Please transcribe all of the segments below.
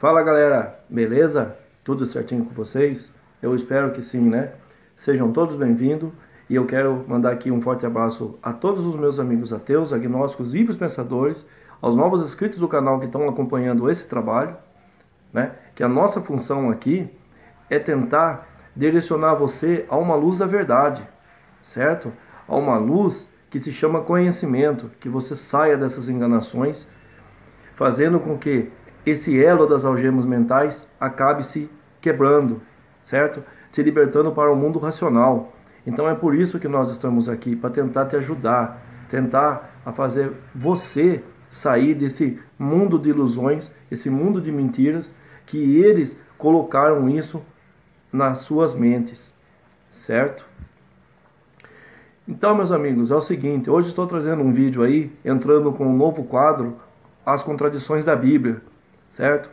Fala galera, beleza? Tudo certinho com vocês? Eu espero que sim, né? Sejam todos bem-vindos e eu quero mandar aqui um forte abraço a todos os meus amigos ateus, agnósticos e vivos pensadores, aos novos inscritos do canal que estão acompanhando esse trabalho, né? Que a nossa função aqui é tentar direcionar você a uma luz da verdade, certo? A uma luz que se chama conhecimento, que você saia dessas enganações, fazendo com que esse elo das algemas mentais acabe se quebrando, certo? Se libertando para o mundo racional. Então é por isso que nós estamos aqui, para tentar te ajudar, tentar a fazer você sair desse mundo de ilusões, esse mundo de mentiras, que eles colocaram isso nas suas mentes, certo? Então, meus amigos, é o seguinte, hoje estou trazendo um vídeo aí, entrando com um novo quadro, As Contradições da Bíblia, certo?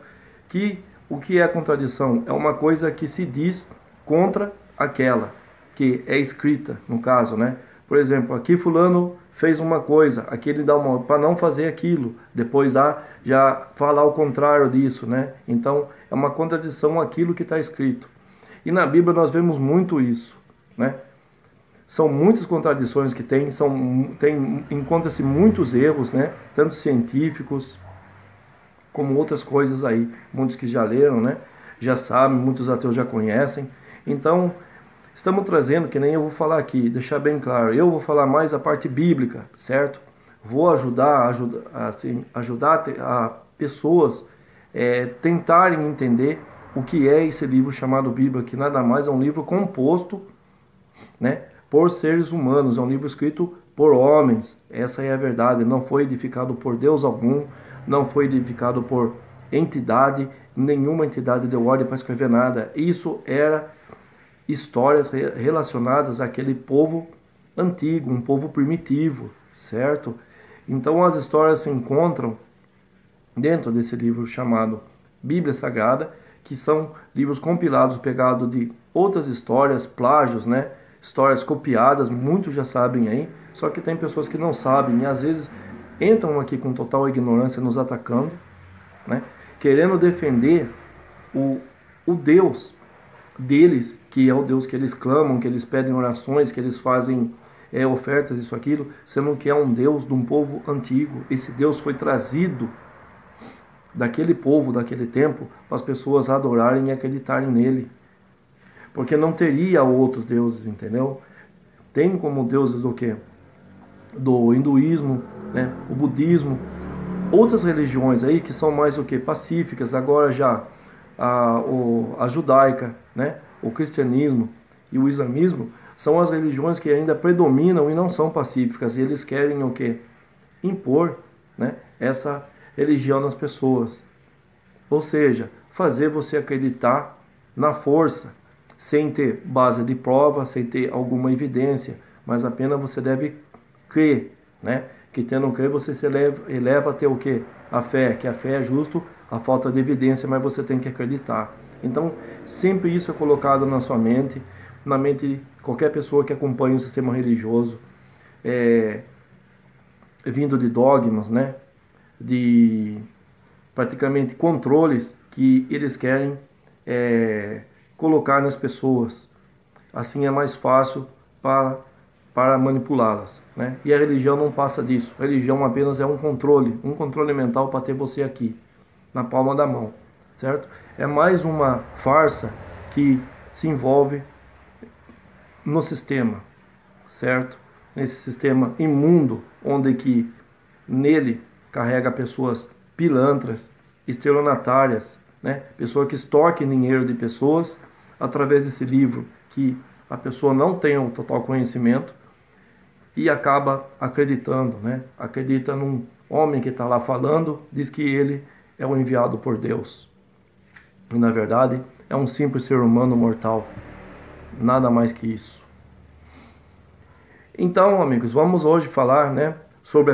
Que o que é contradição? É uma coisa que se diz contra aquela que é escrita, no caso, né? Por exemplo, aqui fulano fez uma coisa, aqui ele dá uma para não fazer aquilo, depois já fala ao contrário disso, né? Então, é uma contradição aquilo que está escrito. E na Bíblia nós vemos muito isso, né? São muitas contradições que encontra-se muitos erros, né? Tanto científicos como outras coisas aí. Muitos que já leram, né? Já sabem, muitos ateus já conhecem. Então, estamos trazendo, que nem eu vou falar aqui, deixar bem claro, eu vou falar mais a parte bíblica, certo? Vou ajudar a pessoas tentarem entender o que é esse livro chamado Bíblia, que nada mais é um livro composto, né, por seres humanos, é um livro escrito por homens. Essa é a verdade, não foi edificado por Deus algum, não foi edificado por entidade, nenhuma entidade deu ordem para escrever nada. Isso era histórias relacionadas àquele povo antigo, um povo primitivo, certo? Então as histórias se encontram dentro desse livro chamado Bíblia Sagrada, que são livros compilados, pegados de outras histórias, plágios, né? Histórias copiadas, muitos já sabem aí, só que tem pessoas que não sabem e às vezes entram aqui com total ignorância nos atacando, né? Querendo defender o Deus deles, que é o Deus que eles clamam, que eles pedem orações, que eles fazem ofertas, isso, aquilo, sendo que é um Deus de um povo antigo. Esse Deus foi trazido daquele povo, daquele tempo, para as pessoas adorarem e acreditarem nele. Porque não teria outros deuses, entendeu? Tem como deuses do quê? Do hinduísmo, né? O budismo, outras religiões aí que são mais o quê? Pacíficas. Agora já a judaica, né? O cristianismo e o islamismo são as religiões que ainda predominam e não são pacíficas. E eles querem o quê? Impor, né, essa religião nas pessoas. Ou seja, fazer você acreditar na força, sem ter base de prova, sem ter alguma evidência, mas apenas você deve crer, né? Que tendo crer você se eleva a ter o quê? A fé, que a fé é justo, a falta de evidência, mas você tem que acreditar. Então, sempre isso é colocado na sua mente, na mente de qualquer pessoa que acompanha o sistema religioso, vindo de dogmas, né? De praticamente controles que eles querem colocar nas pessoas. Assim é mais fácil para manipulá-las, né? E a religião não passa disso. A religião apenas é um controle mental para ter você aqui, na palma da mão, certo? É mais uma farsa que se envolve no sistema, certo? Nesse sistema imundo, onde que nele carrega pessoas pilantras, estelionatárias, né? Pessoas que extorquem dinheiro de pessoas através desse livro, que a pessoa não tem o total conhecimento e acaba acreditando, né? Acredita num homem que está lá falando, diz que ele é o enviado por Deus. E na verdade é um simples ser humano mortal, nada mais que isso. Então, amigos, vamos hoje falar, né, sobre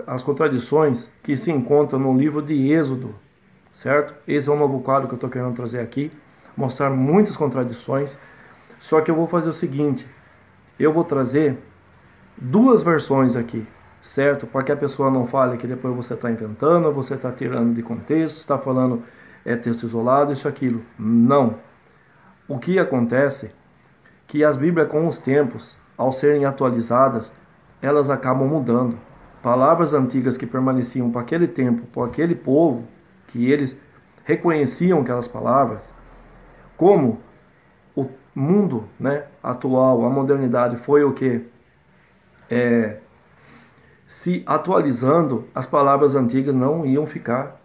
as contradições que se encontram no livro de Êxodo, certo? Esse é um novo quadro que eu estou querendo trazer aqui, mostrar muitas contradições, só que eu vou fazer o seguinte, eu vou trazer duas versões aqui, certo? Para que a pessoa não fale que depois você está inventando, você está tirando de contexto, está falando é texto isolado, isso, aquilo. Não. O que acontece é que as Bíblias, com os tempos, ao serem atualizadas, elas acabam mudando. Palavras antigas que permaneciam para aquele tempo, para aquele povo, que eles reconheciam aquelas palavras, como o mundo, né, atual, a modernidade foi o que? Se atualizando, as palavras antigas não iam ficar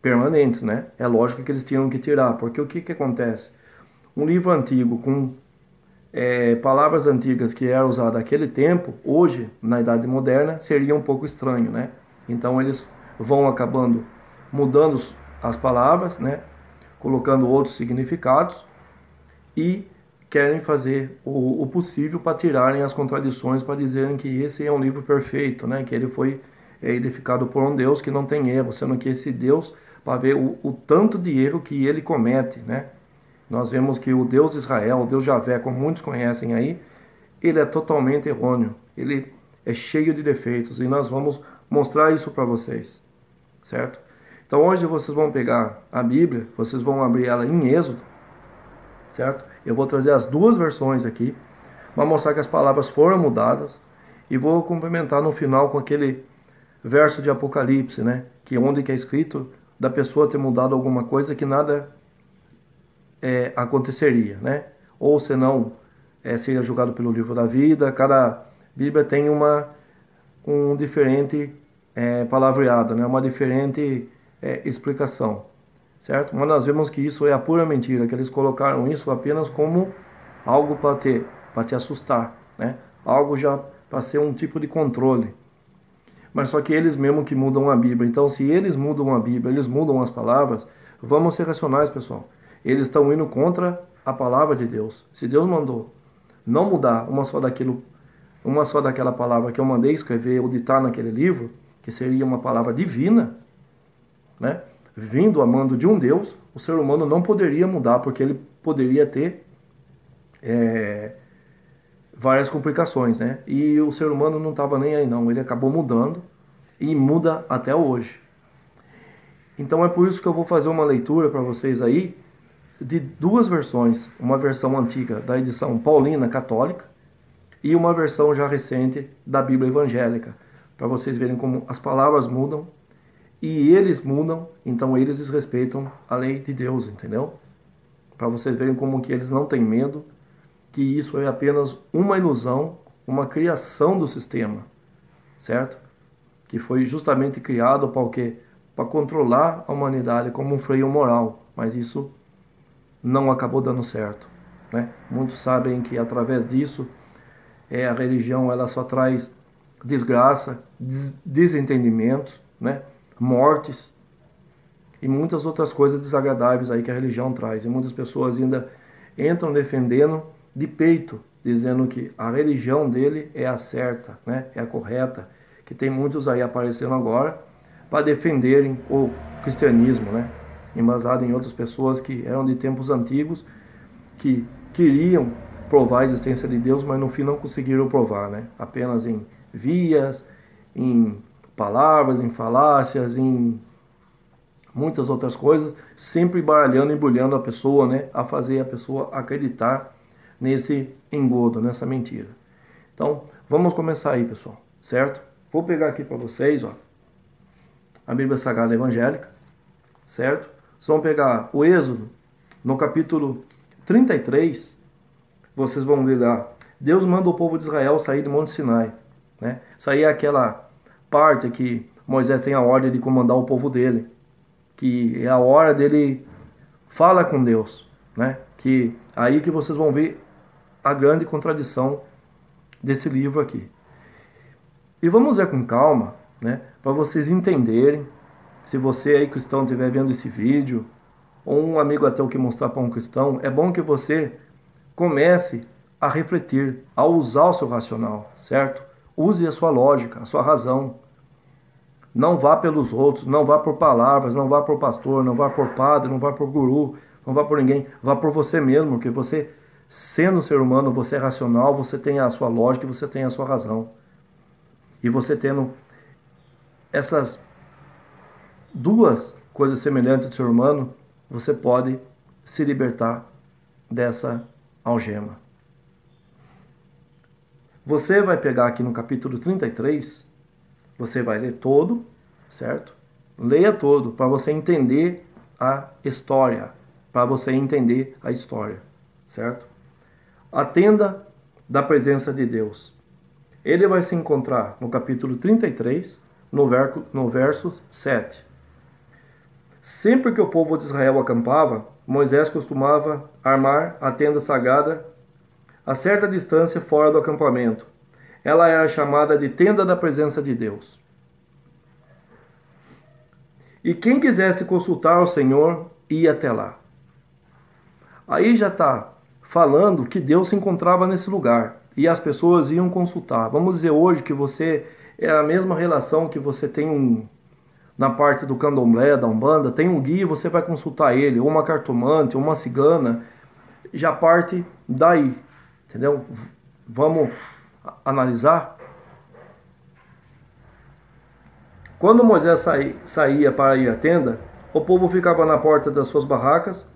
permanentes, né? É lógico que eles tinham que tirar, porque o que acontece? Um livro antigo com palavras antigas que eram usadas naquele tempo, hoje, na Idade Moderna, seria um pouco estranho, né? Então eles vão acabando mudando as palavras, né? Colocando outros significados e querem fazer o possível para tirarem as contradições, para dizerem que esse é um livro perfeito, né? Que ele foi edificado por um Deus que não tem erro, sendo que esse Deus, para ver o tanto de erro que ele comete, né? Nós vemos que o Deus de Israel, o Deus Javé, como muitos conhecem aí, ele é totalmente errôneo, ele é cheio de defeitos, e nós vamos mostrar isso para vocês, certo? Então hoje vocês vão pegar a Bíblia, vocês vão abrir ela em Êxodo, certo? Eu vou trazer as duas versões aqui, para mostrar que as palavras foram mudadas, e vou complementar no final com aquele verso de Apocalipse, né? Que onde que é escrito da pessoa ter mudado alguma coisa que nada aconteceria, né? Ou senão seria julgado pelo livro da vida. Cada Bíblia tem um diferente palavreado, né? Uma diferente explicação, certo? Mas nós vemos que isso é a pura mentira, que eles colocaram isso apenas como algo para te assustar, né? Algo já para ser um tipo de controle. Mas só que eles mesmo que mudam a Bíblia. Então, se eles mudam a Bíblia, eles mudam as palavras, vamos ser racionais, pessoal. Eles estão indo contra a palavra de Deus. Se Deus mandou não mudar uma só daquela palavra que eu mandei escrever ou ditar naquele livro, que seria uma palavra divina, né? Vindo a mando de um Deus, o ser humano não poderia mudar, porque ele poderia ter várias complicações, né? E o ser humano não estava nem aí não, ele acabou mudando e muda até hoje. Então é por isso que eu vou fazer uma leitura para vocês aí de duas versões, uma versão antiga da edição paulina católica e uma versão já recente da Bíblia evangélica, para vocês verem como as palavras mudam e eles mudam, então eles desrespeitam a lei de Deus, entendeu? Para vocês verem como que eles não têm medo, que isso é apenas uma ilusão, uma criação do sistema, certo? Que foi justamente criado para o quê? Para controlar a humanidade como um freio moral, mas isso não acabou dando certo, né? Muitos sabem que através disso a religião ela só traz desgraça, desentendimentos, né? Mortes e muitas outras coisas desagradáveis aí que a religião traz. E muitas pessoas ainda entram defendendo de peito, dizendo que a religião dele é a certa, né? É a correta, que tem muitos aí aparecendo agora para defenderem o cristianismo, né? Embasado em outras pessoas que eram de tempos antigos, que queriam provar a existência de Deus, mas no fim não conseguiram provar, né? Apenas em vias, em palavras, em falácias, em muitas outras coisas, sempre baralhando e embrulhando a pessoa, né? A fazer a pessoa acreditar nesse engodo, nessa mentira. Então, vamos começar aí, pessoal, certo? Vou pegar aqui para vocês, ó, a Bíblia Sagrada Evangélica, certo? Vocês vão pegar o Êxodo, no capítulo 33, vocês vão ver lá, Deus manda o povo de Israel sair do Monte Sinai, né? Sair é aquela parte que Moisés tem a ordem de comandar o povo dele, que é a hora dele fala com Deus, né? Que aí que vocês vão ver a grande contradição desse livro aqui. E vamos ver com calma, né? Para vocês entenderem. Se você aí cristão estiver vendo esse vídeo, ou um amigo até o que mostrar para um cristão, é bom que você comece a refletir, a usar o seu racional, certo? Use a sua lógica, a sua razão. Não vá pelos outros, não vá por palavras, não vá por pastor, não vá por padre, não vá por guru, não vá por ninguém. Vá por você mesmo, porque você, sendo ser humano, você é racional, você tem a sua lógica e você tem a sua razão. E você tendo essas duas coisas semelhantes do ser humano, você pode se libertar dessa algema. Você vai pegar aqui no capítulo 33, você vai ler todo, certo? Leia todo, para você entender a história, certo? A tenda da presença de Deus. Ele vai se encontrar no capítulo 33, no verso 7. Sempre que o povo de Israel acampava, Moisés costumava armar a tenda sagrada a certa distância fora do acampamento. Ela era chamada de tenda da presença de Deus. E quem quisesse consultar o Senhor, ia até lá. Aí já está falando que Deus se encontrava nesse lugar e as pessoas iam consultar. Vamos dizer hoje que você é a mesma relação que você tem na parte do candomblé, da Umbanda, tem um guia, você vai consultar ele, ou uma cartomante, ou uma cigana, já parte daí, entendeu? Vamos analisar? Quando Moisés saía para ir à tenda, o povo ficava na porta das suas barracas,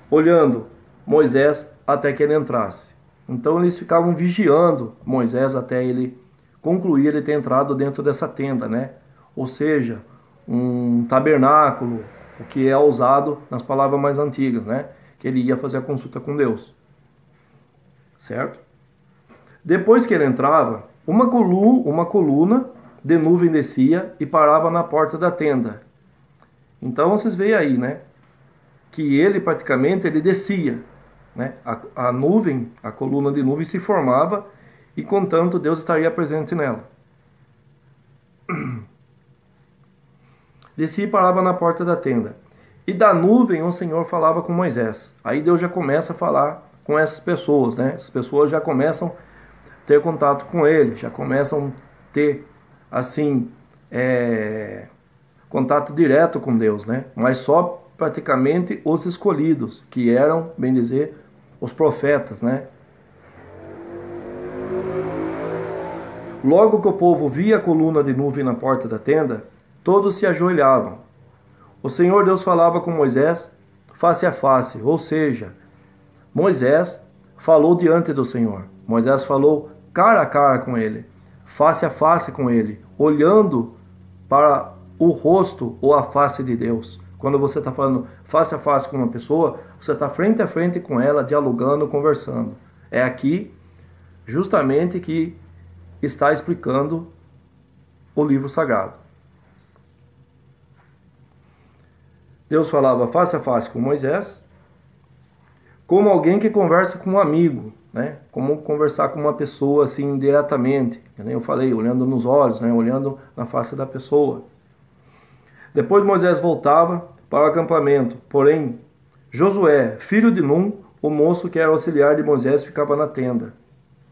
olhando Moisés até que ele entrasse. Então eles ficavam vigiando Moisés até ele concluir ele ter entrado dentro dessa tenda, né? Ou seja, um tabernáculo, o que é usado nas palavras mais antigas, né? Que ele ia fazer a consulta com Deus. Certo? Depois que ele entrava, uma coluna de nuvem descia e parava na porta da tenda. Então vocês veem aí, né? Que ele praticamente descia, né? A nuvem, a coluna de nuvem se formava e, contanto, Deus estaria presente nela. Descia e parava na porta da tenda. E da nuvem o Senhor falava com Moisés. Aí Deus já começa a falar com essas pessoas, né? Essas pessoas já começam a ter contato com ele, já começam a ter, assim, contato direto com Deus, né? Mas só praticamente os escolhidos, que eram, bem dizer, os profetas, né? Logo que o povo via a coluna de nuvem na porta da tenda, todos se ajoelhavam. O Senhor Deus falava com Moisés face a face, ou seja, Moisés falou diante do Senhor. Moisés falou cara a cara com ele, face a face com ele, olhando para o rosto ou a face de Deus. Quando você está falando face a face com uma pessoa, você está frente a frente com ela, dialogando, conversando. É aqui, justamente, que está explicando o livro sagrado. Deus falava face a face com Moisés, como alguém que conversa com um amigo, né? Como conversar com uma pessoa assim diretamente. Eu falei, olhando nos olhos, né? Olhando na face da pessoa. Depois Moisés voltava para o acampamento, porém Josué, filho de Num, o moço que era auxiliar de Moisés, ficava na tenda,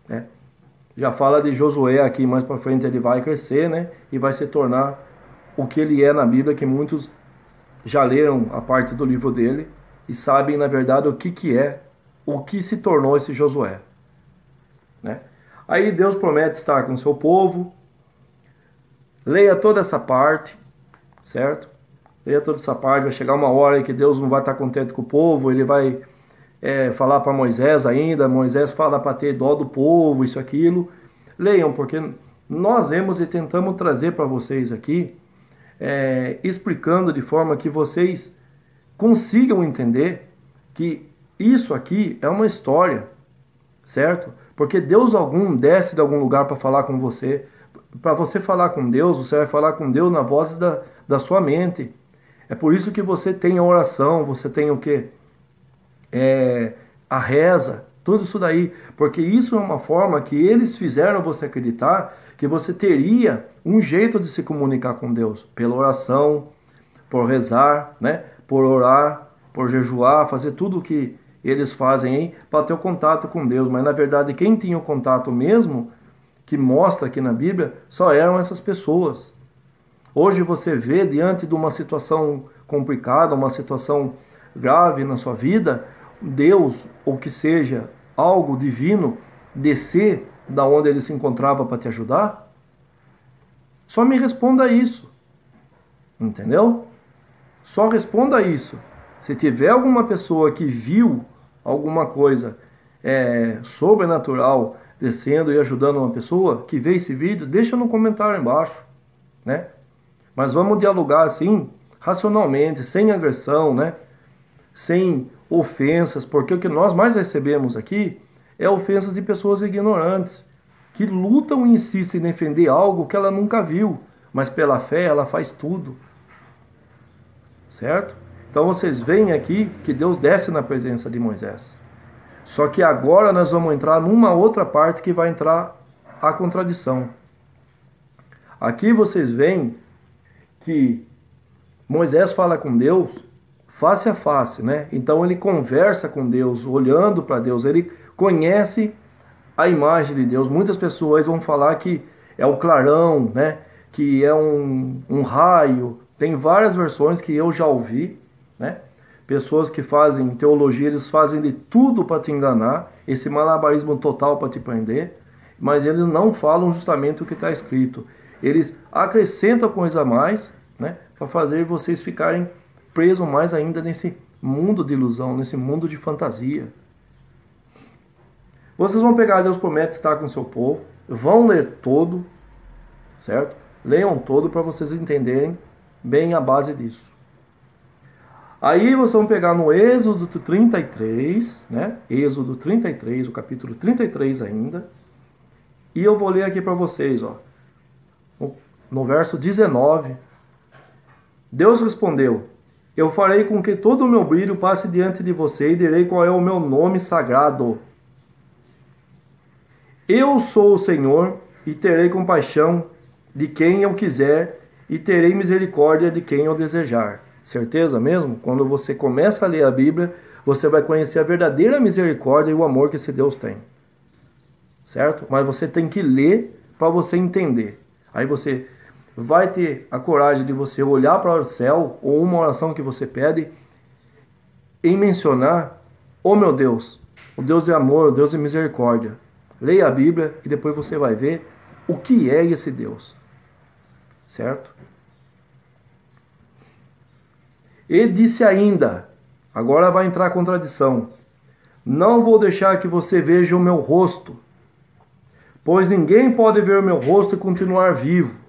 né? Já fala de Josué aqui, mais para frente ele vai crescer, né? E vai se tornar o que ele é na Bíblia, que muitos já leram a parte do livro dele e sabem, na verdade, o que se tornou esse Josué, né? Aí Deus promete estar com o seu povo. Leia toda essa parte, certo? Leia toda essa parte. Vai chegar uma hora que Deus não vai estar contente com o povo, ele vai falar para Moisés ainda, Moisés fala para ter dó do povo, isso, aquilo. Leiam, porque nós vemos e tentamos trazer para vocês aqui, explicando de forma que vocês consigam entender que isso aqui é uma história, certo? Porque Deus algum desce de algum lugar para falar com você. Para você falar com Deus, você vai falar com Deus na voz da sua mente. É por isso que você tem a oração, você tem o quê? A reza, tudo isso daí. Porque isso é uma forma que eles fizeram você acreditar que você teria um jeito de se comunicar com Deus. Pela oração, por rezar, né? Por orar, por jejuar, fazer tudo o que eles fazem aí para ter o contato com Deus. Mas na verdade quem tinha o contato mesmo, que mostra aqui na Bíblia, só eram essas pessoas. Hoje você vê, diante de uma situação complicada, uma situação grave na sua vida, Deus, ou que seja, algo divino, descer da onde ele se encontrava para te ajudar? Só me responda isso. Entendeu? Só responda isso. Se tiver alguma pessoa que viu alguma coisa sobrenatural descendo e ajudando uma pessoa que vê esse vídeo, deixa no comentário embaixo, né? Mas vamos dialogar assim, racionalmente, sem agressão, né? Sem ofensas, porque o que nós mais recebemos aqui é ofensas de pessoas ignorantes, que lutam e insistem em defender algo que ela nunca viu, mas pela fé ela faz tudo, certo? Então vocês veem aqui que Deus desce na presença de Moisés. Só que agora nós vamos entrar numa outra parte que vai entrar a contradição. Aqui vocês veem que Moisés fala com Deus face a face, né? Então ele conversa com Deus, olhando para Deus, ele conhece a imagem de Deus. Muitas pessoas vão falar que é o clarão, né? Que é um raio. Tem várias versões que eu já ouvi, né? Pessoas que fazem teologia, eles fazem de tudo para te enganar, esse malabarismo total para te prender, mas eles não falam justamente o que está escrito. Eles acrescentam coisa a mais, né? Para fazer vocês ficarem presos mais ainda nesse mundo de ilusão, nesse mundo de fantasia. Vocês vão pegar, Deus promete estar com o seu povo, vão ler todo, certo? Leiam todo para vocês entenderem bem a base disso. Aí vocês vão pegar no Êxodo 33, né? Êxodo 33, o capítulo 33 ainda. E eu vou ler aqui para vocês, ó. No verso 19. Deus respondeu: eu farei com que todo o meu brilho passe diante de você e direi qual é o meu nome sagrado. Eu sou o Senhor e terei compaixão de quem eu quiser e terei misericórdia de quem eu desejar. Certeza mesmo? Quando você começa a ler a Bíblia, você vai conhecer a verdadeira misericórdia e o amor que esse Deus tem. Certo? Mas você tem que ler para você entender. Aí você vai ter a coragem de você olhar para o céu ou uma oração que você pede e mencionar: oh meu Deus, o Deus de amor, o Deus de misericórdia. Leia a Bíblia e depois você vai ver o que é esse Deus. Certo? E disse ainda, agora vai entrar a contradição: não vou deixar que você veja o meu rosto, pois ninguém pode ver o meu rosto e continuar vivo.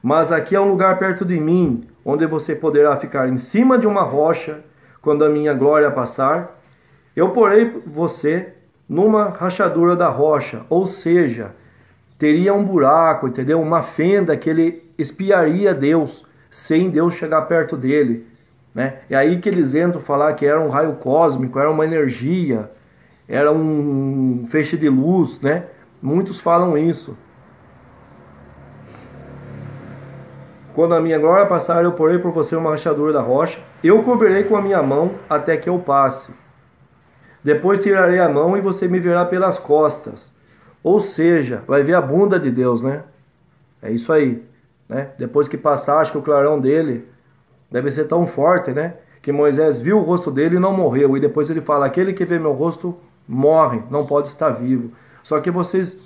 Mas aqui é um lugar perto de mim, onde você poderá ficar em cima de uma rocha quando a minha glória passar. Eu porei você numa rachadura da rocha, ou seja, teria um buraco, entendeu? Uma fenda que ele espiaria Deus, sem Deus chegar perto dele, né? É aí que eles entram falar que era um raio cósmico, era uma energia, era um feixe de luz, né? Muitos falam isso. Quando a minha glória passar, eu porei por você uma rachadura da rocha, eu cobrirei com a minha mão até que eu passe. Depois tirarei a mão e você me verá pelas costas. Ou seja, vai ver a bunda de Deus, né? É isso aí, né? Depois que passar, acho que o clarão dele deve ser tão forte, né? Que Moisés viu o rosto dele e não morreu. E depois ele fala: aquele que vê meu rosto morre, não pode estar vivo. Só que vocês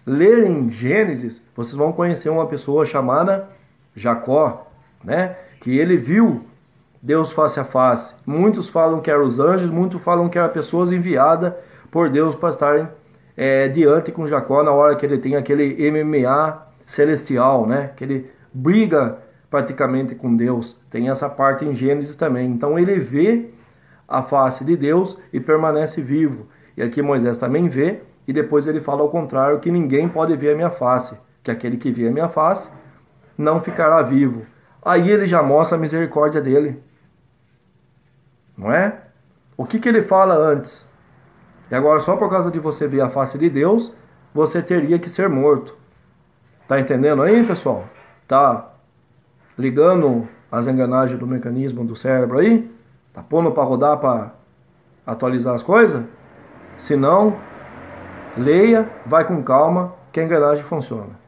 lerem Gênesis, vocês vão conhecer uma pessoa chamada Jacó, né? Que ele viu Deus face a face. Muitos falam que eram os anjos, muitos falam que eram pessoas enviadas por Deus para estarem diante com Jacó na hora que ele tem aquele MMA celestial, né? Que ele briga praticamente com Deus. Tem essa parte em Gênesis também. Então ele vê a face de Deus e permanece vivo. E aqui Moisés também vê, e depois ele fala ao contrário, que ninguém pode ver a minha face, que aquele que vê a minha face não ficará vivo. Aí ele já mostra a misericórdia dele. Não é? O que ele fala antes? E agora, só por causa de você ver a face de Deus, você teria que ser morto. Tá entendendo aí, pessoal? Tá ligando as engrenagens do mecanismo do cérebro aí? Tá pondo para rodar, para atualizar as coisas? Se não, leia, vai com calma, que a engrenagem funciona.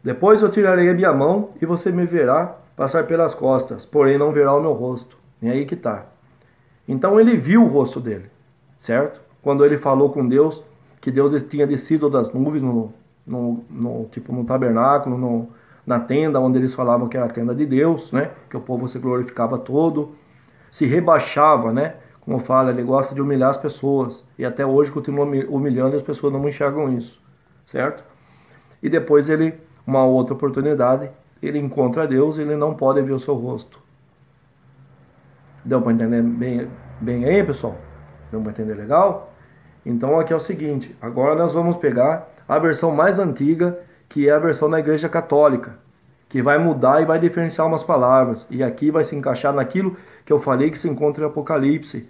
Depois eu tirarei a minha mão e você me verá passar pelas costas, porém não verá o meu rosto. E aí que tá. Então ele viu o rosto dele, certo? Quando ele falou com Deus, que Deus tinha descido das nuvens no tabernáculo, na tenda onde eles falavam que era a tenda de Deus, né? Que o povo se glorificava todo, se rebaixava, né? Como fala, ele gosta de humilhar as pessoas e até hoje continua humilhando e as pessoas não enxergam isso, certo? E depois ele, uma outra oportunidade, ele encontra Deus e ele não pode ver o seu rosto. Deu para entender bem aí, pessoal? Deu para entender legal? Então aqui é o seguinte, agora nós vamos pegar a versão mais antiga, que é a versão da Igreja Católica, que vai mudar e vai diferenciar umas palavras. E aqui vai se encaixar naquilo que eu falei que se encontra em Apocalipse,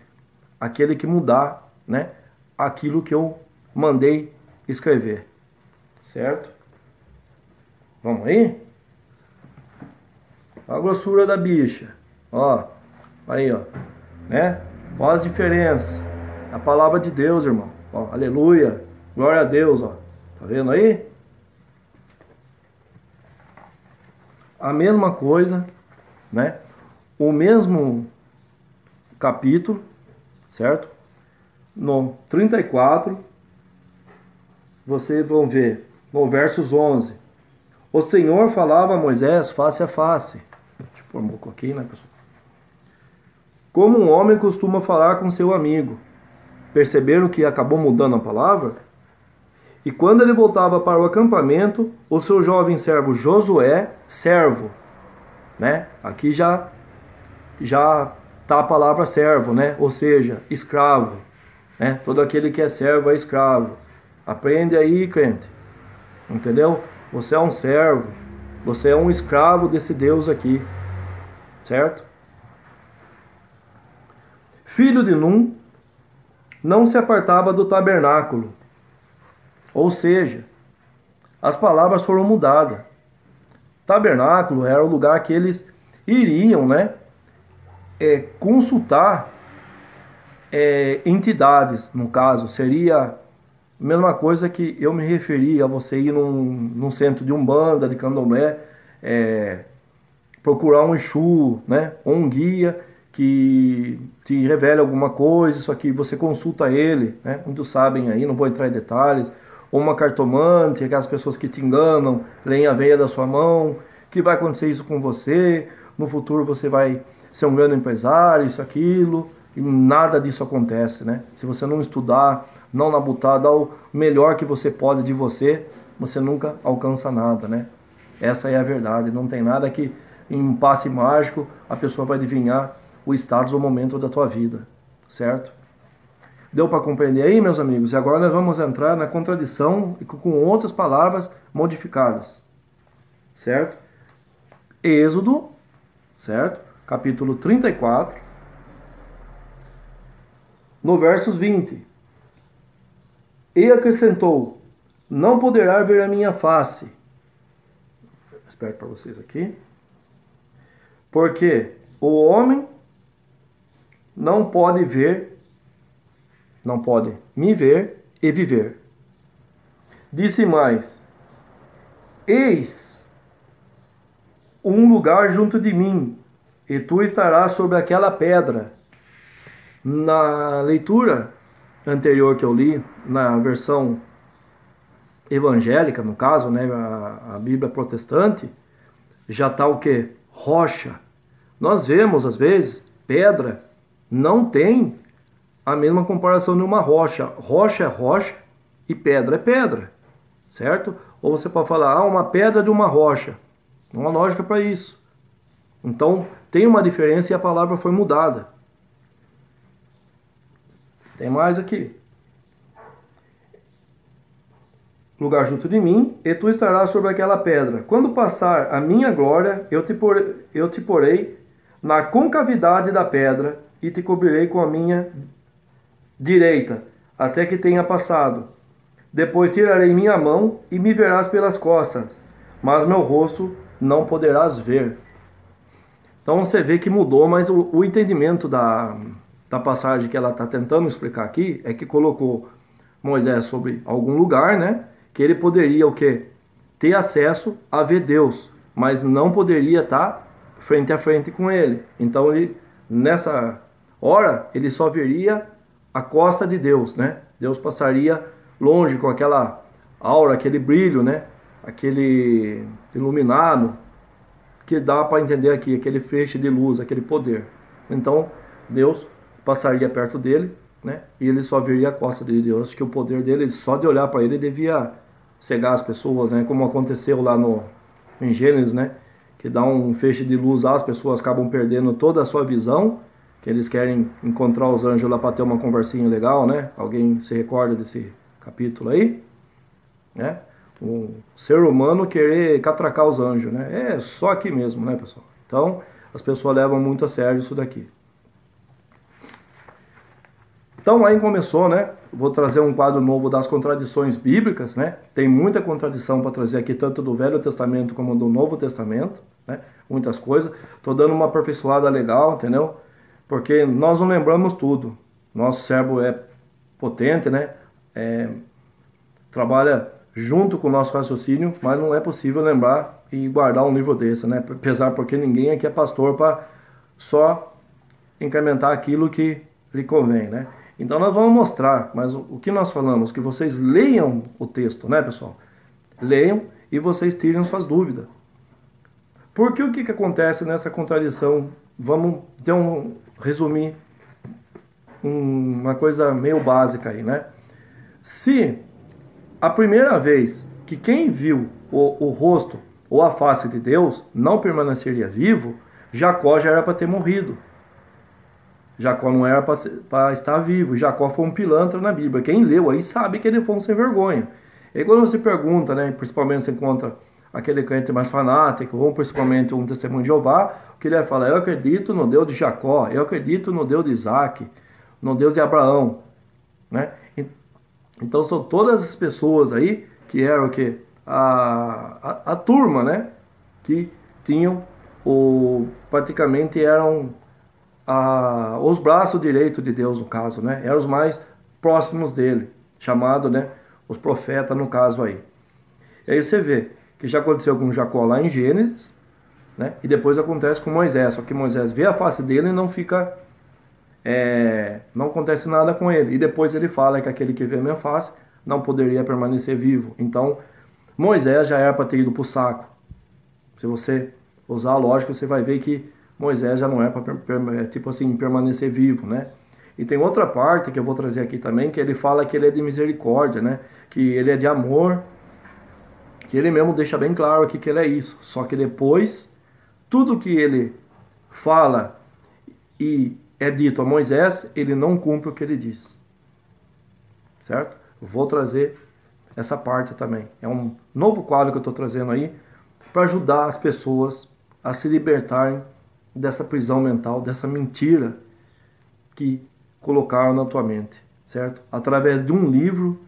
aquele que mudar, né, aquilo que eu mandei escrever. Certo? Vamos aí? A grossura da bicha. Ó, aí, ó, né? Olha as diferenças. A palavra de Deus, irmão. Ó, aleluia. Glória a Deus, ó. Tá vendo aí? A mesma coisa, né? O mesmo capítulo, certo? No 34, vocês vão ver, no versos 11. O Senhor falava a Moisés face a face. Deixa eu pôr um pouco aqui, né, pessoal? Como um homem costuma falar com seu amigo. Perceberam que acabou mudando a palavra? E quando ele voltava para o acampamento, o seu jovem servo Josué, servo, né? Aqui já tá a palavra servo, né? Ou seja, escravo, né? Todo aquele que é servo é escravo. Aprende aí, crente. Entendeu? Você é um servo, você é um escravo desse Deus aqui, certo? Filho de Num não se apartava do tabernáculo. Ou seja, as palavras foram mudadas. Tabernáculo era o lugar que eles iriam, né, consultar entidades. No caso, seria a mesma coisa que eu me referi a você ir num centro de umbanda, de candomblé, procurar um exu, né, ou um guia que te revele alguma coisa, isso aqui você consulta ele, né? Muitos sabem aí, não vou entrar em detalhes. Ou uma cartomante, aquelas pessoas que te enganam, leem a veia da sua mão, que vai acontecer isso com você, no futuro você vai ser um grande empresário, isso, aquilo, e nada disso acontece, né? Se você não estudar, não labutar, dar o melhor que você pode de você, você nunca alcança nada, né? Essa é a verdade, não tem nada que em um passe mágico a pessoa vai adivinhar o status ou momento da tua vida, certo? Deu para compreender aí, meus amigos? E agora nós vamos entrar na contradição com outras palavras modificadas, certo? Êxodo, certo? Capítulo 34, no versos 20. E acrescentou, não poderá ver a minha face. Espero para vocês aqui. Porque o homem não pode me ver e viver. Disse mais, eis um lugar junto de mim, e tu estarás sobre aquela pedra. Na leitura anterior que eu li, na versão evangélica, no caso, né, a Bíblia protestante, já está o quê? Rocha. Nós vemos, às vezes, pedra não tem a mesma comparação de uma rocha. Rocha é rocha e pedra é pedra, certo? Ou você pode falar, uma pedra de uma rocha. Não há lógica para isso. Então, tem uma diferença e a palavra foi mudada. Tem mais aqui. Lugar junto de mim, e tu estarás sobre aquela pedra. Quando passar a minha glória, eu te porei na concavidade da pedra e te cobrirei com a minha direita, até que tenha passado. Depois tirarei minha mão e me verás pelas costas, mas meu rosto não poderás ver. Então você vê que mudou, mas o entendimento da passagem que ela está tentando explicar aqui é que colocou Moisés sobre algum lugar, né? Que ele poderia o quê? Ter acesso a ver Deus, mas não poderia estar frente a frente com ele. Então ele, nessa hora, ele só veria a costa de Deus, né? Deus passaria longe com aquela aura, aquele brilho, né? aquele iluminado, que dá para entender aqui, aquele feixe de luz, aquele poder. Então, Deus passaria perto dele, né? E ele só veria a costa de Deus, que o poder dele, só de olhar para ele, devia cegar as pessoas, né? Como aconteceu lá em Gênesis, né? Que dá um feixe de luz, as pessoas acabam perdendo toda a sua visão, que eles querem encontrar os anjos lá para ter uma conversinha legal, né? Alguém se recorda desse capítulo aí? Né? O ser humano querer catracar os anjos, né? É só aqui mesmo, né, pessoal? Então, as pessoas levam muito a sério isso daqui. Então, aí começou, né? Vou trazer um quadro novo das contradições bíblicas, né? Tem muita contradição para trazer aqui, tanto do Velho Testamento como do Novo Testamento, né? Muitas coisas. Tô dando uma aperfeiçoada legal, entendeu? Porque nós não lembramos tudo. Nosso cérebro é potente, né? Trabalha junto com o nosso raciocínio, mas não é possível lembrar e guardar um livro desse, né? Apesar porque ninguém aqui é pastor para só incrementar aquilo que lhe convém, né? Então nós vamos mostrar, mas o que nós falamos? Que vocês leiam o texto, né, pessoal? Leiam e vocês tirem suas dúvidas. Porque o que acontece nessa contradição? Vamos então resumir uma coisa meio básica aí, né? Se a primeira vez que quem viu o rosto ou a face de Deus não permaneceria vivo, Jacó já era para ter morrido. Jacó não era para estar vivo. Jacó foi um pilantra na Bíblia. Quem leu aí sabe que ele foi um sem vergonha. E quando você pergunta, né, principalmente você encontra aquele crente mais fanático, ou principalmente um testemunho de Jeová, o que ele vai falar? Eu acredito no Deus de Jacó, eu acredito no Deus de Isaac, no Deus de Abraão, né? Então são todas as pessoas aí que eram o que? A turma, né? Que tinham praticamente eram os braços direitos de Deus, no caso, né? Eram os mais próximos dele, chamado, né? Os profetas, no caso aí. E aí você vê que já aconteceu com Jacó lá em Gênesis, né? E depois acontece com Moisés, só que Moisés vê a face dele e não fica... não acontece nada com ele. E depois ele fala que aquele que vê a minha face não poderia permanecer vivo. Então, Moisés já era para ter ido para o saco. Se você usar a lógica, você vai ver que Moisés já não é para, tipo assim, permanecer vivo, né? E tem outra parte que eu vou trazer aqui também, que ele fala que ele é de misericórdia, né? Que ele é de amor, que ele mesmo deixa bem claro aqui que ele é isso. Só que depois, tudo que ele fala e é dito a Moisés, ele não cumpre o que ele diz. Certo? Vou trazer essa parte também. É um novo quadro que eu estou trazendo aí para ajudar as pessoas a se libertarem dessa prisão mental, dessa mentira que colocaram na tua mente, certo? Através de um livro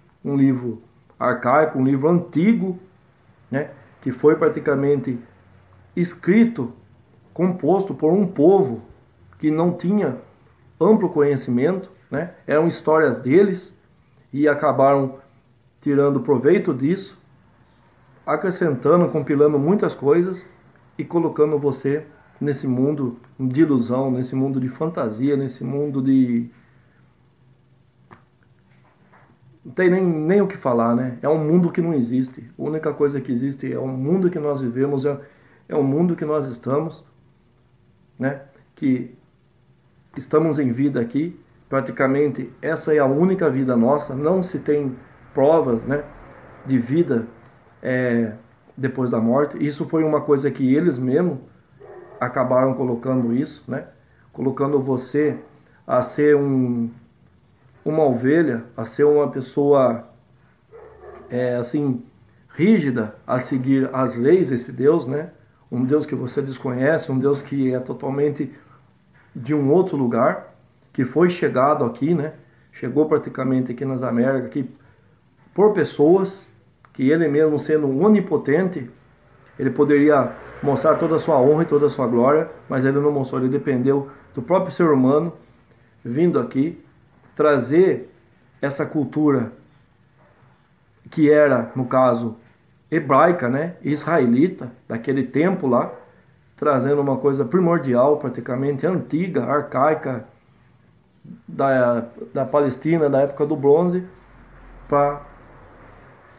arcaico, um livro antigo, né, que foi praticamente escrito, composto por um povo que não tinha amplo conhecimento, né? Eram histórias deles e acabaram tirando proveito disso, acrescentando, compilando muitas coisas e colocando você nesse mundo de ilusão, nesse mundo de fantasia, nesse mundo de... Não tem nem o que falar, né? É um mundo que não existe. A única coisa que existe é o mundo que nós vivemos, é o mundo que nós estamos, né? Que estamos em vida aqui. Praticamente essa é a única vida nossa. Não se tem provas, né, de vida depois da morte. Isso foi uma coisa que eles mesmos acabaram colocando isso, né? Colocando você a ser uma ovelha, a ser uma pessoa assim, rígida a seguir as leis desse Deus, né? Um Deus que você desconhece, um Deus que é totalmente de um outro lugar, que foi chegado aqui, né? Chegou praticamente aqui nas Américas, aqui por pessoas que ele mesmo sendo onipotente, ele poderia mostrar toda a sua honra e toda a sua glória, mas ele não mostrou, ele dependeu do próprio ser humano vindo aqui trazer essa cultura que era, no caso, hebraica, né, israelita, daquele tempo lá, trazendo uma coisa primordial, praticamente antiga, arcaica, da Palestina, da época do bronze, para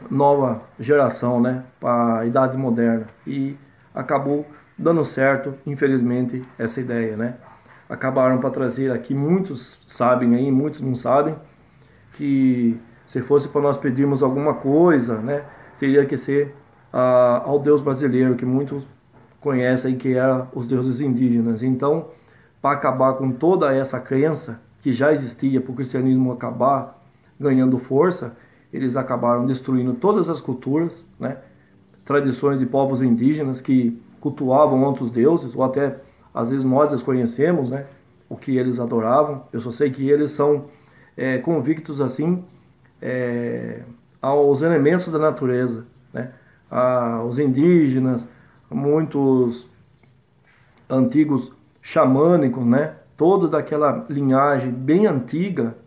nova geração, né, para a idade moderna. E acabou dando certo, infelizmente, essa ideia, né? Acabaram para trazer aqui, muitos sabem aí, muitos não sabem, que se fosse para nós pedirmos alguma coisa, né, teria que ser ao Deus brasileiro, que muitos conhecem, que eram os deuses indígenas. Então, para acabar com toda essa crença que já existia, para o cristianismo acabar ganhando força, eles acabaram destruindo todas as culturas, né, tradições de povos indígenas que cultuavam outros deuses, ou até às vezes nós desconhecemos, né, o que eles adoravam. Eu só sei que eles são convictos assim aos elementos da natureza, né, os indígenas, muitos antigos xamânicos, né, todo daquela linhagem bem antiga,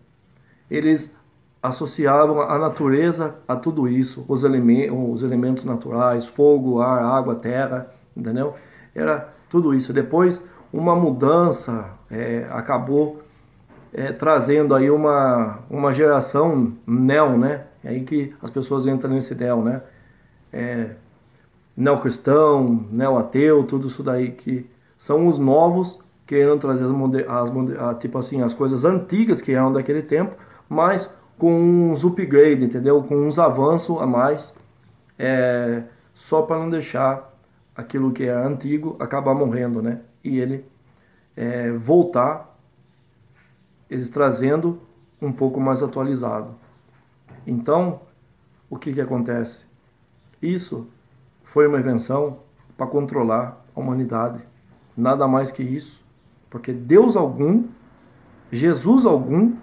eles associavam a natureza a tudo isso, os elementos naturais, fogo, ar, água, terra, entendeu? Era tudo isso. Depois, uma mudança acabou trazendo aí uma geração neo, né? É aí que as pessoas entram nesse neo, né? Neocristão, neoateu, tudo isso daí que são os novos querendo trazer tipo assim, as coisas antigas que eram daquele tempo, mas com uns upgrade, entendeu? Com uns avanços a mais, só para não deixar aquilo que é antigo acabar morrendo, né? E ele voltar, eles trazendo um pouco mais atualizado. Então, o que acontece? Isso foi uma invenção para controlar a humanidade. Nada mais que isso. Porque Deus algum, Jesus algum,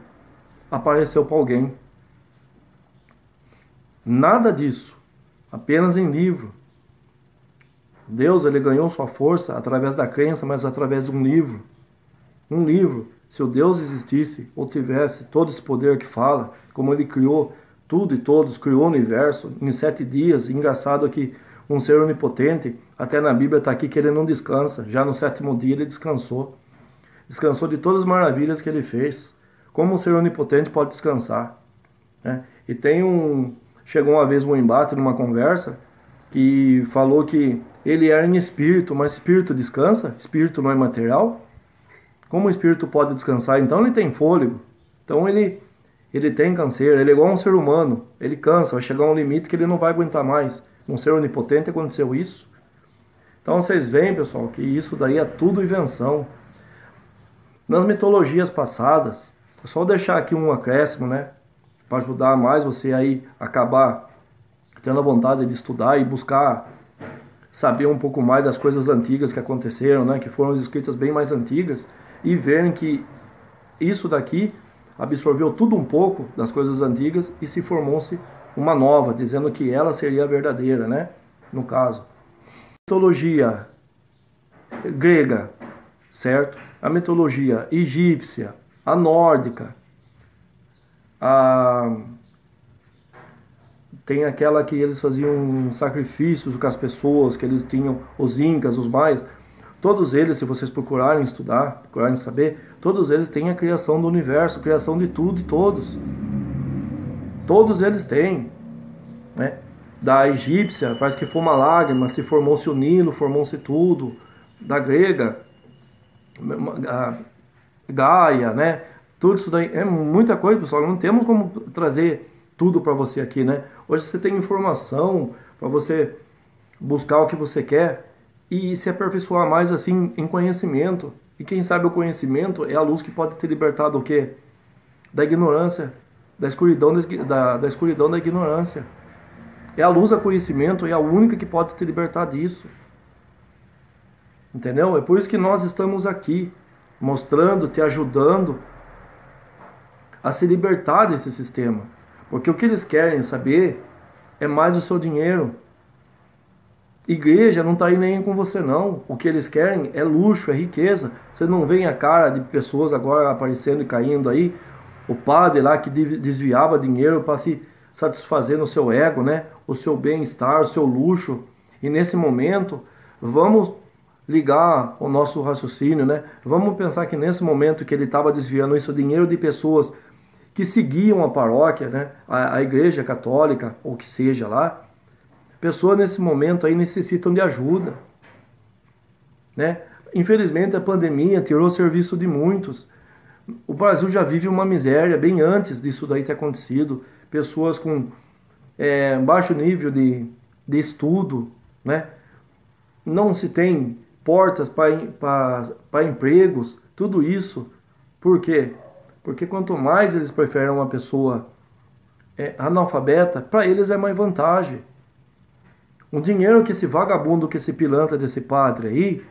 apareceu para alguém. Nada disso. Apenas em livro. Deus, ele ganhou sua força através da crença, mas através de um livro. Um livro. Se o Deus existisse ou tivesse todo esse poder que fala, como ele criou tudo e todos, criou o universo em 7 dias. Engraçado que um ser onipotente, até na Bíblia está aqui que ele não descansa. Já no 7º dia ele descansou. Descansou de todas as maravilhas que ele fez. Como um ser onipotente pode descansar? Né? E chegou uma vez um embate numa conversa que falou que ele era em espírito, mas espírito descansa? Espírito não é material? Como o espírito pode descansar? Então ele tem fôlego. Então ele tem canseira. Ele é igual a um ser humano. Ele cansa, vai chegar a um limite que ele não vai aguentar mais. Um ser onipotente aconteceu isso. Então vocês veem, pessoal, que isso daí é tudo invenção. Nas mitologias passadas, é só deixar aqui um acréscimo, né, para ajudar mais você aí acabar tendo a vontade de estudar e buscar saber um pouco mais das coisas antigas que aconteceram, né, que foram escritas bem mais antigas, e verem que isso daqui absorveu tudo um pouco das coisas antigas e se formou-se uma nova, dizendo que ela seria a verdadeira, né, no caso. Mitologia grega, certo? A mitologia egípcia, a nórdica, tem aquela que eles faziam sacrifícios com as pessoas, que eles tinham, os incas, os maias. Todos eles, se vocês procurarem estudar, procurarem saber, todos eles têm a criação do universo, a criação de tudo e todos. Todos eles têm, né? Da egípcia, parece que foi uma lágrima, se formou-se o Nilo, formou-se tudo. Da grega, a Gaia, né? Tudo isso daí é muita coisa, pessoal. Não temos como trazer tudo para você aqui, né? Hoje você tem informação para você buscar o que você quer e se aperfeiçoar mais assim em conhecimento. E quem sabe o conhecimento é a luz que pode te libertar do quê? Da ignorância, da escuridão da escuridão da ignorância. É a luz do conhecimento, é a única que pode te libertar disso. Entendeu? É por isso que nós estamos aqui, mostrando, te ajudando a se libertar desse sistema. Porque o que eles querem saber é mais do seu dinheiro. Igreja não está aí nem com você não. O que eles querem é luxo, é riqueza. Você não vê a cara de pessoas agora aparecendo e caindo aí. O padre lá que desviava dinheiro para se satisfazer no seu ego, né? O seu bem-estar, o seu luxo. E nesse momento, vamos ligar o nosso raciocínio, né? Vamos pensar que nesse momento que ele estava desviando isso, dinheiro de pessoas que seguiam a paróquia, né, a igreja católica, ou que seja lá, pessoas nesse momento aí necessitam de ajuda, né? Infelizmente a pandemia tirou o serviço de muitos. O Brasil já vive uma miséria bem antes disso daí ter acontecido. Pessoas com baixo nível de estudo, né? Não se tem portas para empregos, tudo isso. Por quê? Porque quanto mais eles preferem uma pessoa analfabeta, para eles é mais vantagem. O dinheiro que esse vagabundo, que esse pilantra desse padre aí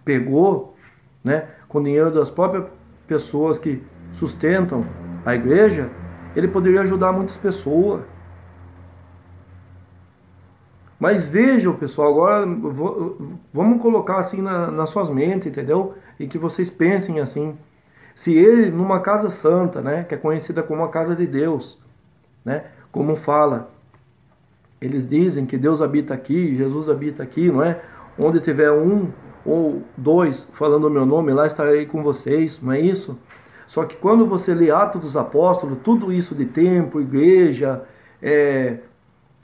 pegou, né, com o dinheiro das próprias pessoas que sustentam a igreja, ele poderia ajudar muitas pessoas. Mas vejam, pessoal, agora vamos colocar assim nas suas mentes, entendeu? E que vocês pensem assim. Se ele, numa casa santa, né, que é conhecida como a casa de Deus, né, como fala, eles dizem que Deus habita aqui, Jesus habita aqui, não é? Onde tiver um ou dois falando o meu nome, lá estarei com vocês, não é isso? Só que quando você lê Atos dos Apóstolos, tudo isso de templo, igreja,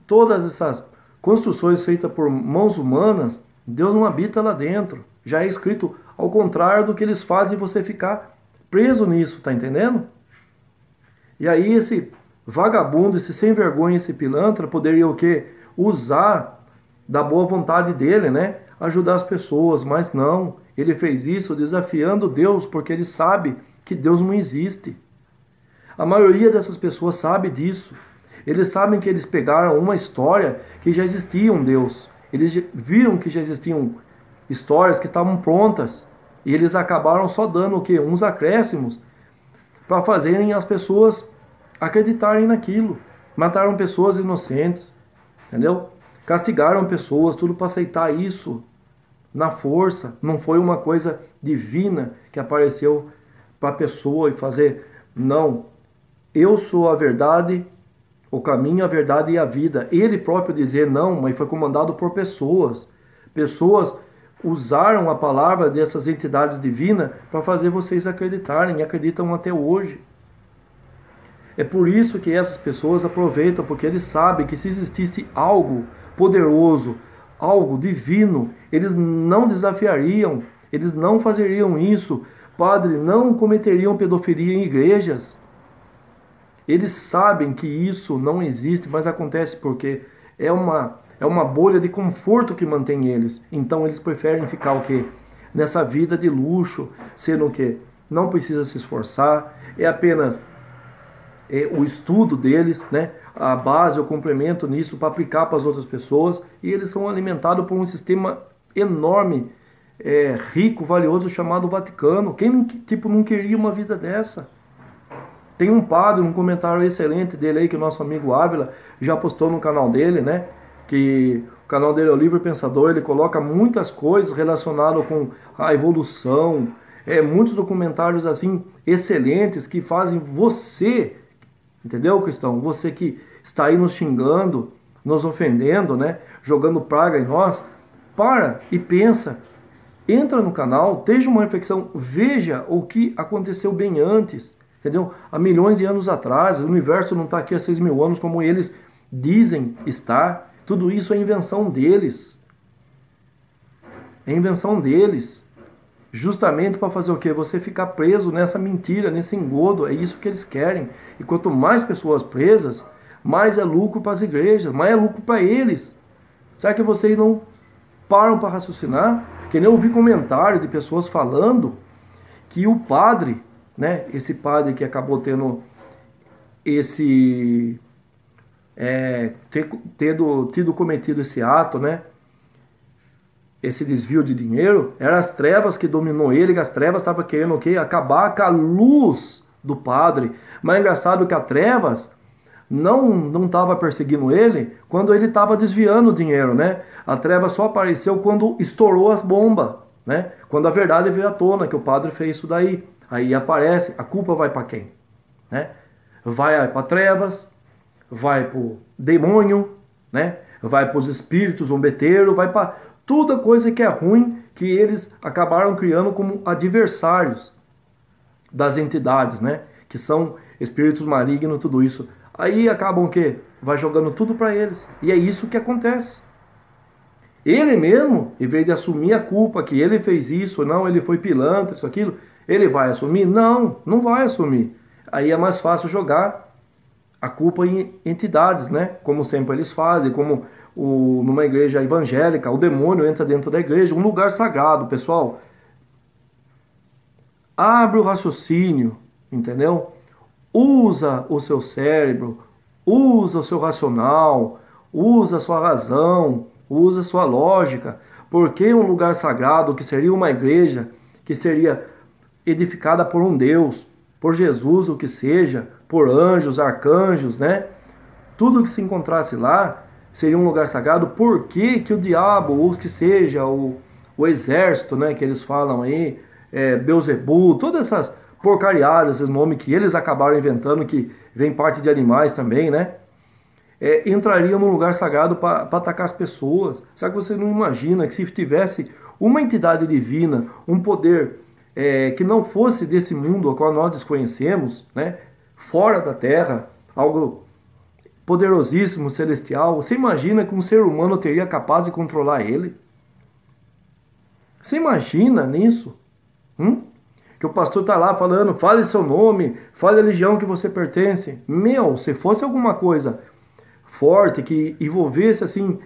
todas essas construções feitas por mãos humanas, Deus não habita lá dentro. Já é escrito ao contrário do que eles fazem você ficar preso nisso, tá entendendo? E aí esse vagabundo, esse sem vergonha, esse pilantra, poderia o quê? Usar da boa vontade dele, né? Ajudar as pessoas, mas não. Ele fez isso desafiando Deus, porque ele sabe que Deus não existe. A maioria dessas pessoas sabe disso. Eles sabem que eles pegaram uma história que já existia um Deus. Eles viram que já existiam histórias que estavam prontas. E eles acabaram só dando o quê? Uns acréscimos para fazerem as pessoas acreditarem naquilo. Mataram pessoas inocentes, entendeu? Castigaram pessoas, tudo para aceitar isso na força. Não foi uma coisa divina que apareceu para a pessoa e fazer. Não, eu sou a verdade, o caminho, a verdade e a vida. Ele próprio dizer não, mas foi comandado por pessoas. Pessoas usaram a palavra dessas entidades divinas para fazer vocês acreditarem e acreditam até hoje. É por isso que essas pessoas aproveitam, porque eles sabem que se existisse algo poderoso, algo divino, eles não desafiariam, eles não fazeriam isso. Padre, não cometeriam pedofilia em igrejas. Eles sabem que isso não existe, mas acontece porque é uma bolha de conforto que mantém eles. Então eles preferem ficar o quê? Nessa vida de luxo, sendo o quê? Não precisa se esforçar, é apenas o estudo deles, né? A base, o complemento nisso para aplicar para as outras pessoas, e eles são alimentados por um sistema enorme, rico, valioso, chamado Vaticano. Quem não queria uma vida dessa? Tem um padre, um comentário excelente dele aí, que o nosso amigo Ávila já postou no canal dele, né? Que o canal dele é o Livre Pensador, ele coloca muitas coisas relacionadas com a evolução, muitos documentários assim excelentes que fazem você, entendeu, cristão? Você que está aí nos xingando, nos ofendendo, né? Jogando praga em nós, para e pensa, entra no canal, esteja uma reflexão, veja o que aconteceu bem antes, entendeu? Há milhões de anos atrás, o universo não está aqui há 6.000 anos como eles dizem estar. Tudo isso é invenção deles. É invenção deles. Justamente para fazer o quê? Você ficar preso nessa mentira, nesse engodo. É isso que eles querem. E quanto mais pessoas presas, mais é lucro para as igrejas, mais é lucro para eles. Será que vocês não param para raciocinar? Que nem eu ouvi comentário de pessoas falando que o padre, né, esse padre que acabou tendo esse tido cometido esse ato, né, esse desvio de dinheiro, eram as trevas que dominou ele, que as trevas estavam querendo o quê? Acabar com a luz do padre. Mas é engraçado que as trevas não estava perseguindo ele quando ele estava desviando o dinheiro, né? A treva só apareceu quando estourou as bombas, né? Quando a verdade veio à tona, que o padre fez isso daí. Aí aparece, a culpa vai para quem? Né? Vai para trevas, vai para o demônio, né? Vai para os espíritos zombeteiros, vai para toda coisa que é ruim, que eles acabaram criando como adversários das entidades, né? Que são espíritos malignos, tudo isso. Aí acabam o quê? Vai jogando tudo para eles. E é isso que acontece. Ele mesmo, em vez de assumir a culpa que ele fez isso, não, ele foi pilantra, isso, aquilo, ele vai assumir? Não, não vai assumir. Aí é mais fácil jogar a culpa em entidades, né? Como sempre eles fazem, como numa igreja evangélica, o demônio entra dentro da igreja, um lugar sagrado, pessoal. Abre o raciocínio, entendeu? Usa o seu cérebro, usa o seu racional, usa a sua razão, usa a sua lógica. Porque um lugar sagrado, que seria uma igreja, que seria edificada por um Deus, por Jesus, o que seja, por anjos, arcanjos, né? Tudo que se encontrasse lá seria um lugar sagrado. Por que que o diabo, ou que seja, o exército, né, que eles falam aí, Beelzebub, todas essas porcariadas, esses nomes que eles acabaram inventando, que vem parte de animais também, né? Entrariam num lugar sagrado para atacar as pessoas. Sabe que você não imagina que se tivesse uma entidade divina, um poder que não fosse desse mundo ao qual nós desconhecemos, né? Fora da Terra, algo poderosíssimo, celestial, você imagina que um ser humano teria capaz de controlar ele? Você imagina nisso? Que o pastor está lá falando, fale seu nome, fale a legião que você pertence. Meu, se fosse alguma coisa forte, que envolvesse assim,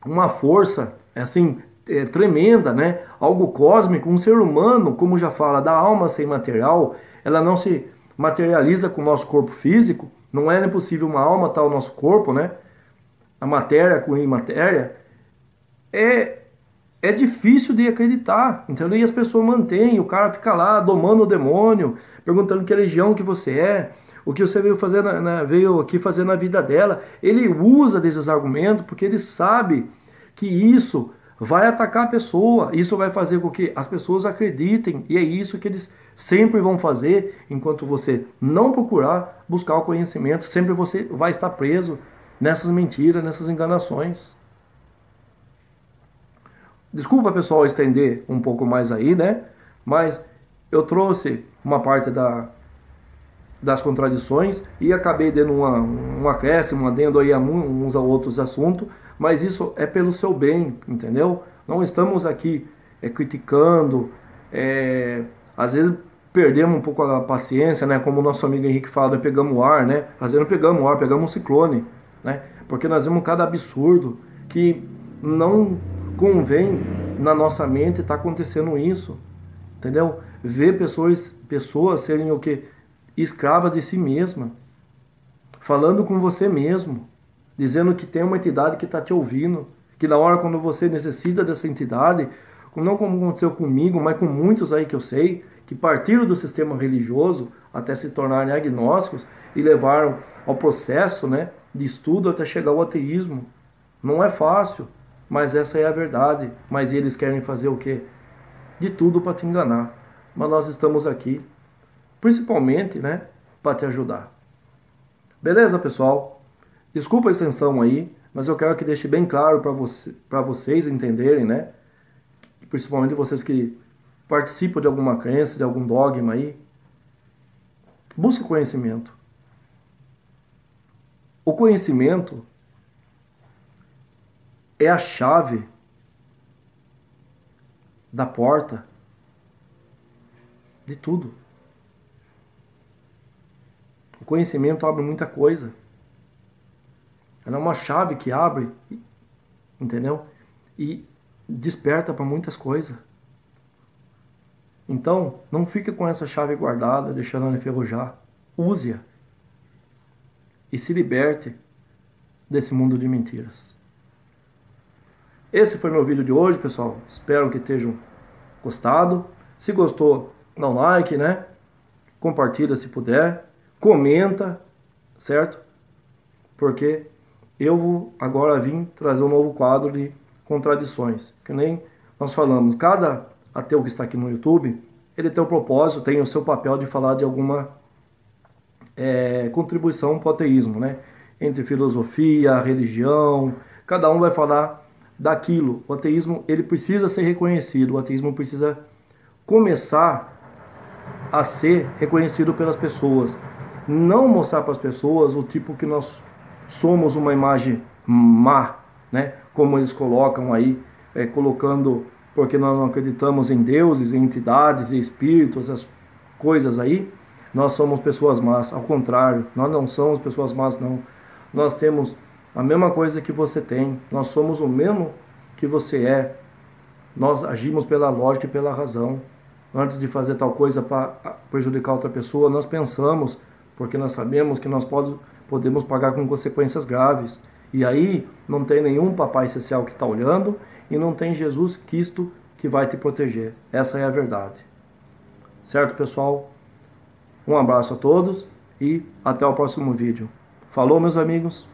uma força assim, tremenda, né? Algo cósmico, um ser humano, como já fala, da alma sem material, ela não se materializa com o nosso corpo físico, não é possível uma alma estar no nosso corpo, né? A matéria com imatéria, é difícil de acreditar, entendeu? E as pessoas mantêm, o cara fica lá domando o demônio, perguntando que religião que você é, o que você veio fazer veio aqui fazer na vida dela. Ele usa desses argumentos porque ele sabe que isso vai atacar a pessoa, isso vai fazer com que as pessoas acreditem, e é isso que eles sempre vão fazer. Enquanto você não procurar buscar o conhecimento, sempre você vai estar preso nessas mentiras, nessas enganações. Desculpa, pessoal, estender um pouco mais aí, né? Mas eu trouxe uma parte das contradições e acabei dando um acréscimo, um adendo aí a uns a outros assuntos, mas isso é pelo seu bem, entendeu? Não estamos aqui criticando, às vezes perdemos um pouco a paciência, né? Como o nosso amigo Henrique fala, pegamos o ar, né? Às vezes não pegamos o ar, pegamos um ciclone, né? Porque nós vemos cada absurdo que não convém na nossa mente estar acontecendo isso, entendeu? Ver pessoas serem o que? Escravas de si mesma, falando com você mesmo, dizendo que tem uma entidade que está te ouvindo, que na hora quando você necessita dessa entidade, não como aconteceu comigo, mas com muitos aí que eu sei, que partiram do sistema religioso até se tornarem agnósticos e levaram ao processo, né, de estudo até chegar ao ateísmo. Não é fácil, mas essa é a verdade. Mas eles querem fazer o quê? De tudo para te enganar. Mas nós estamos aqui, principalmente, né, para te ajudar. Beleza, pessoal? Desculpa a extensão aí, mas eu quero que deixe bem claro para vocês entenderem, né? Principalmente vocês que participam de alguma crença, de algum dogma aí. Busque conhecimento. O conhecimento é a chave da porta de tudo. O conhecimento abre muita coisa. Ela é uma chave que abre, entendeu? E desperta para muitas coisas. Então, não fique com essa chave guardada, deixando ela enferrujar. Use-a. E se liberte desse mundo de mentiras. Esse foi meu vídeo de hoje, pessoal. Espero que tenham gostado. Se gostou, dá um like, né? Compartilha se puder. Comenta, certo? Porque eu vou agora vir trazer um novo quadro de contradições. Que nem nós falamos, cada ateu que está aqui no YouTube, ele tem o propósito, tem o seu papel de falar de alguma contribuição para o ateísmo, né? Entre filosofia, religião, cada um vai falar daquilo. O ateísmo, ele precisa ser reconhecido, o ateísmo precisa começar a ser reconhecido pelas pessoas. Não mostrar para as pessoas o tipo que nós somos, uma imagem má, né? Como eles colocam aí, colocando, porque nós não acreditamos em deuses, em entidades, em espíritos, as coisas aí, nós somos pessoas más. Ao contrário, nós não somos pessoas más, não. Nós temos a mesma coisa que você tem, nós somos o mesmo que você é. Nós agimos pela lógica e pela razão. Antes de fazer tal coisa para prejudicar outra pessoa, nós pensamos, porque nós sabemos que nós podemos pagar com consequências graves. E aí não tem nenhum papai celestial que está olhando e não tem Jesus Cristo que vai te proteger. Essa é a verdade. Certo, pessoal? Um abraço a todos e até o próximo vídeo. Falou, meus amigos?